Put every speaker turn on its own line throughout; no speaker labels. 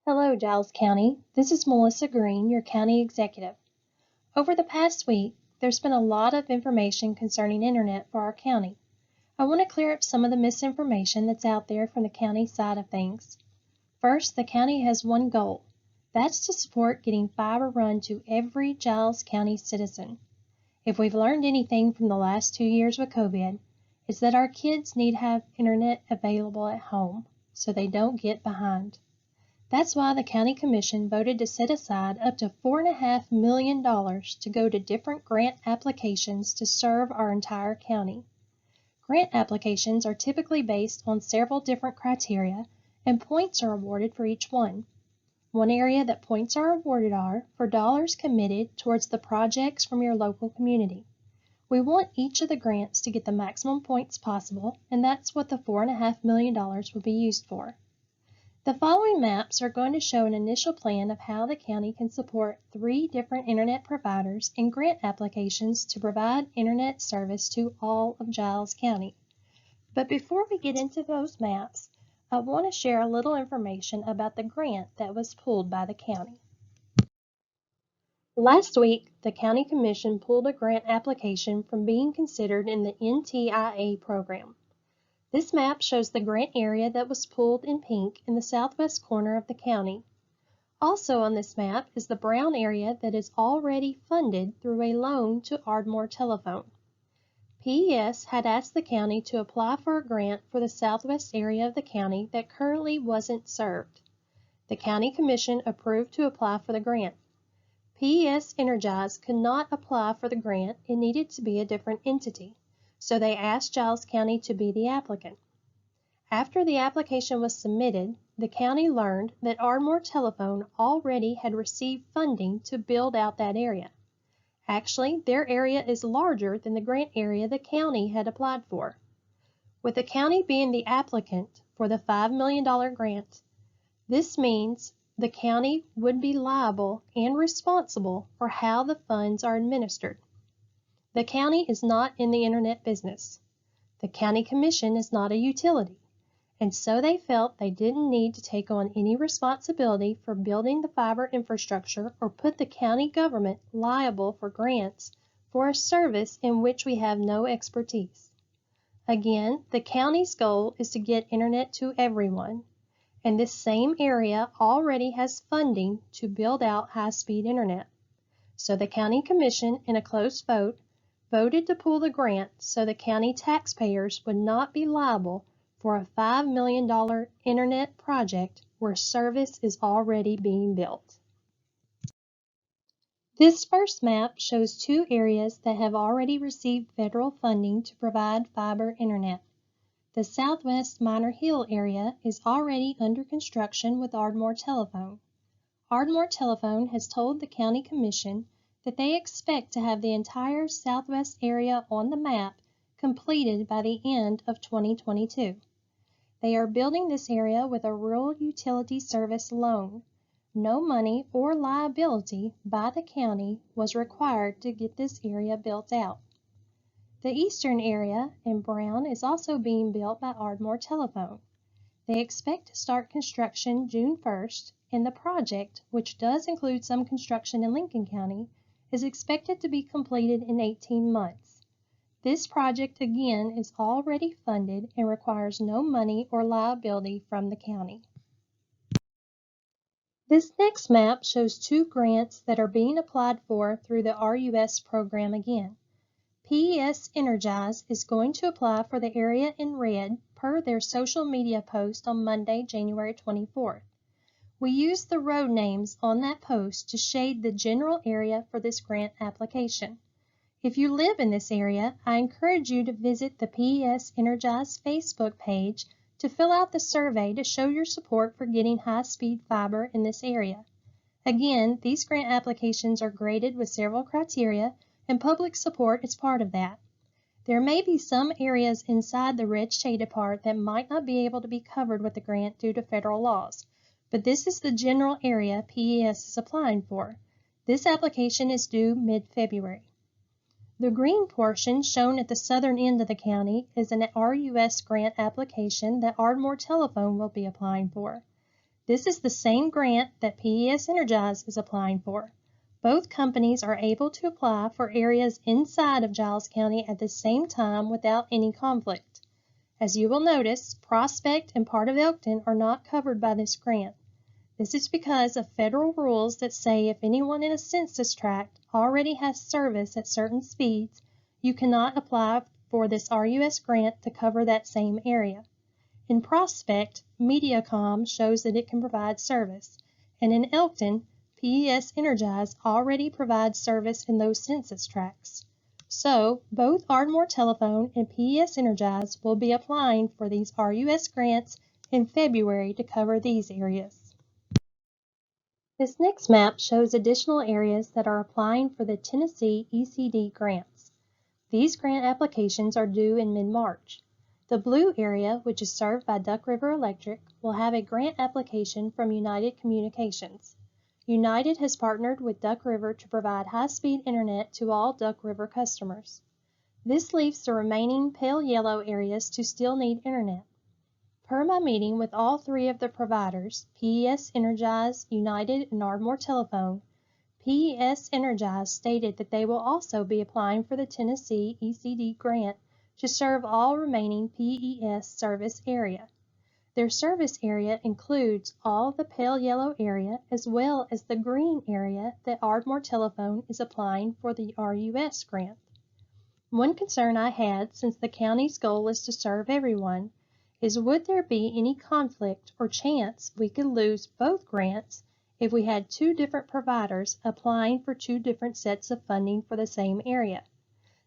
Hello, Giles County. This is Melissa Green, your county executive. Over the past week, there's been a lot of information concerning internet for our county. I want to clear up some of the misinformation that's out there from the county side of things. First, the county has one goal. That's to support getting fiber run to every Giles County citizen. If we've learned anything from the last 2 years with COVID, it's that our kids need to have internet available at home so they don't get behind. That's why the County Commission voted to set aside up to $4.5 million to go to different grant applications to serve our entire county. Grant applications are typically based on several different criteria, and points are awarded for each one. One area that points are awarded are for dollars committed towards the projects from your local community. We want each of the grants to get the maximum points possible, and that's what the $4.5 million will be used for. The following maps are going to show an initial plan of how the county can support 3 different internet providers and grant applications to provide internet service to all of Giles County. But before we get into those maps, I want to share a little information about the grant that was pulled by the county. Last week, the County Commission pulled a grant application from being considered in the NTIA program. This map shows the grant area that was pulled in pink in the southwest corner of the county. Also on this map is the brown area that is already funded through a loan to Ardmore Telephone. PES had asked the county to apply for a grant for the southwest area of the county that currently wasn't served. The County Commission approved to apply for the grant. PES Energize could not apply for the grant. It needed to be a different entity. So they asked Giles County to be the applicant. After the application was submitted, the county learned that Ardmore Telephone already had received funding to build out that area. Actually, their area is larger than the grant area the county had applied for. With the county being the applicant for the $5 million grant, this means the county would be liable and responsible for how the funds are administered. The county is not in the internet business. The County Commission is not a utility, and so they felt they didn't need to take on any responsibility for building the fiber infrastructure or put the county government liable for grants for a service in which we have no expertise. Again, the county's goal is to get internet to everyone, and this same area already has funding to build out high-speed internet. So the County Commission, in a close vote, voted to pull the grant so the county taxpayers would not be liable for a $5 million internet project where service is already being built. This first map shows 2 areas that have already received federal funding to provide fiber internet. The southwest Minor Hill area is already under construction with Ardmore Telephone. Ardmore Telephone has told the County Commission that they expect to have the entire southwest area on the map completed by the end of 2022. They are building this area with a rural utility service loan. No money or liability by the county was required to get this area built out. The eastern area in brown is also being built by Ardmore Telephone. They expect to start construction June 1st, and the project, which does include some construction in Lincoln County, is expected to be completed in 18 months. This project again is already funded and requires no money or liability from the county. This next map shows 2 grants that are being applied for through the RUS program again. PES Energize is going to apply for the area in red per their social media post on Monday, January 24th. We used the road names on that post to shade the general area for this grant application. If you live in this area, I encourage you to visit the PES Energize Facebook page to fill out the survey to show your support for getting high-speed fiber in this area. Again, these grant applications are graded with several criteria, and public support is part of that. There may be some areas inside the red shaded part that might not be able to be covered with the grant due to federal laws. But this is the general area PES is applying for. This application is due mid-February. The green portion shown at the southern end of the county is an RUS grant application that Ardmore Telephone will be applying for. This is the same grant that PES Energize is applying for. Both companies are able to apply for areas inside of Giles County at the same time without any conflict. As you will notice, Prospect and part of Elkton are not covered by this grant. This is because of federal rules that say if anyone in a census tract already has service at certain speeds, you cannot apply for this RUS grant to cover that same area. In Prospect, Mediacom shows that it can provide service, and in Elkton, PES Energize already provides service in those census tracts. So, both Ardmore Telephone and PES Energize will be applying for these RUS grants in February to cover these areas. This next map shows additional areas that are applying for the Tennessee ECD grants. These grant applications are due in mid-March. The blue area, which is served by Duck River Electric, will have a grant application from United Communications. United has partnered with Duck River to provide high-speed internet to all Duck River customers. This leaves the remaining pale yellow areas to still need internet. Per my meeting with all three of the providers, PES Energize, United, and Ardmore Telephone, PES Energize stated that they will also be applying for the Tennessee ECD grant to serve all remaining PES service area. Their service area includes all the pale yellow area as well as the green area that Ardmore Telephone is applying for the RUS grant. One concern I had, since the county's goal is to serve everyone, is would there be any conflict or chance we could lose both grants if we had two different providers applying for two different sets of funding for the same area?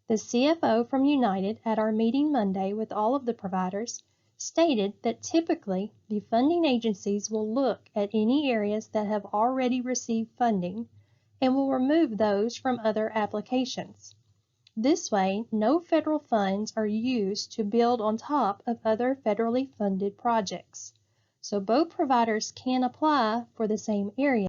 The CFO from United at our meeting Monday with all of the providers stated that typically the funding agencies will look at any areas that have already received funding and will remove those from other applications. This way, no federal funds are used to build on top of other federally funded projects. So both providers can apply for the same area,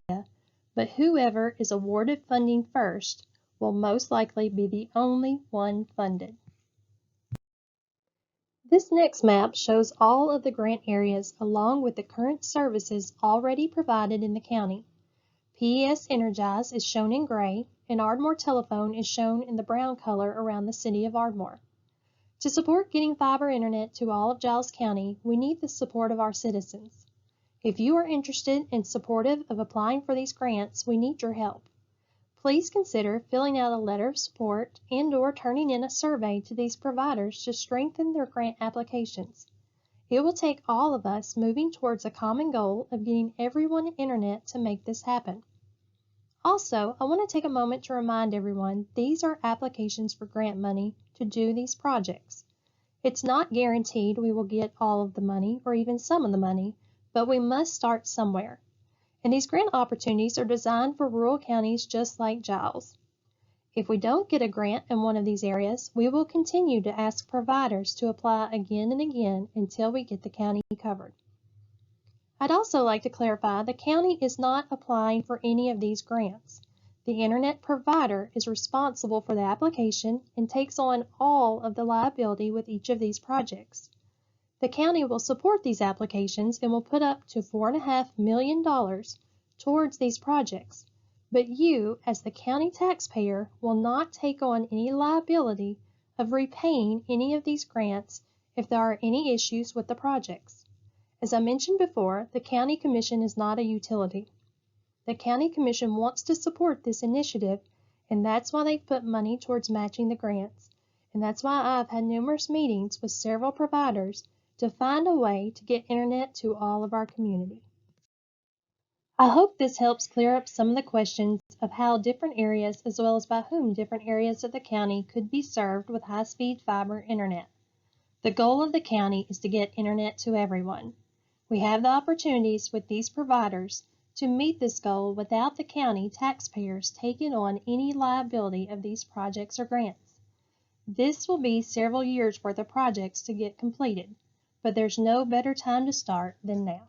but whoever is awarded funding first will most likely be the only one funded. This next map shows all of the grant areas along with the current services already provided in the county. PES Energize is shown in gray, and Ardmore Telephone is shown in the brown color around the city of Ardmore. To support getting fiber internet to all of Giles County, we need the support of our citizens. If you are interested and supportive of applying for these grants, we need your help. Please consider filling out a letter of support and/or turning in a survey to these providers to strengthen their grant applications. It will take all of us moving towards a common goal of getting everyone internet to make this happen. Also, I want to take a moment to remind everyone these are applications for grant money to do these projects. It's not guaranteed we will get all of the money or even some of the money, but we must start somewhere. And these grant opportunities are designed for rural counties just like Giles. If we don't get a grant in one of these areas, we will continue to ask providers to apply again and again until we get the county covered. I'd also like to clarify the county is not applying for any of these grants. The internet provider is responsible for the application and takes on all of the liability with each of these projects. The county will support these applications and will put up to $4.5 million towards these projects, but you, as the county taxpayer, will not take on any liability of repaying any of these grants if there are any issues with the projects. As I mentioned before, the County Commission is not a utility. The County Commission wants to support this initiative, and that's why they've put money towards matching the grants, and that's why I've had numerous meetings with several providers to find a way to get internet to all of our community. I hope this helps clear up some of the questions of how different areas as well as by whom different areas of the county could be served with high-speed fiber internet. The goal of the county is to get internet to everyone. We have the opportunities with these providers to meet this goal without the county taxpayers taking on any liability of these projects or grants. This will be several years worth of projects to get completed, but there's no better time to start than now.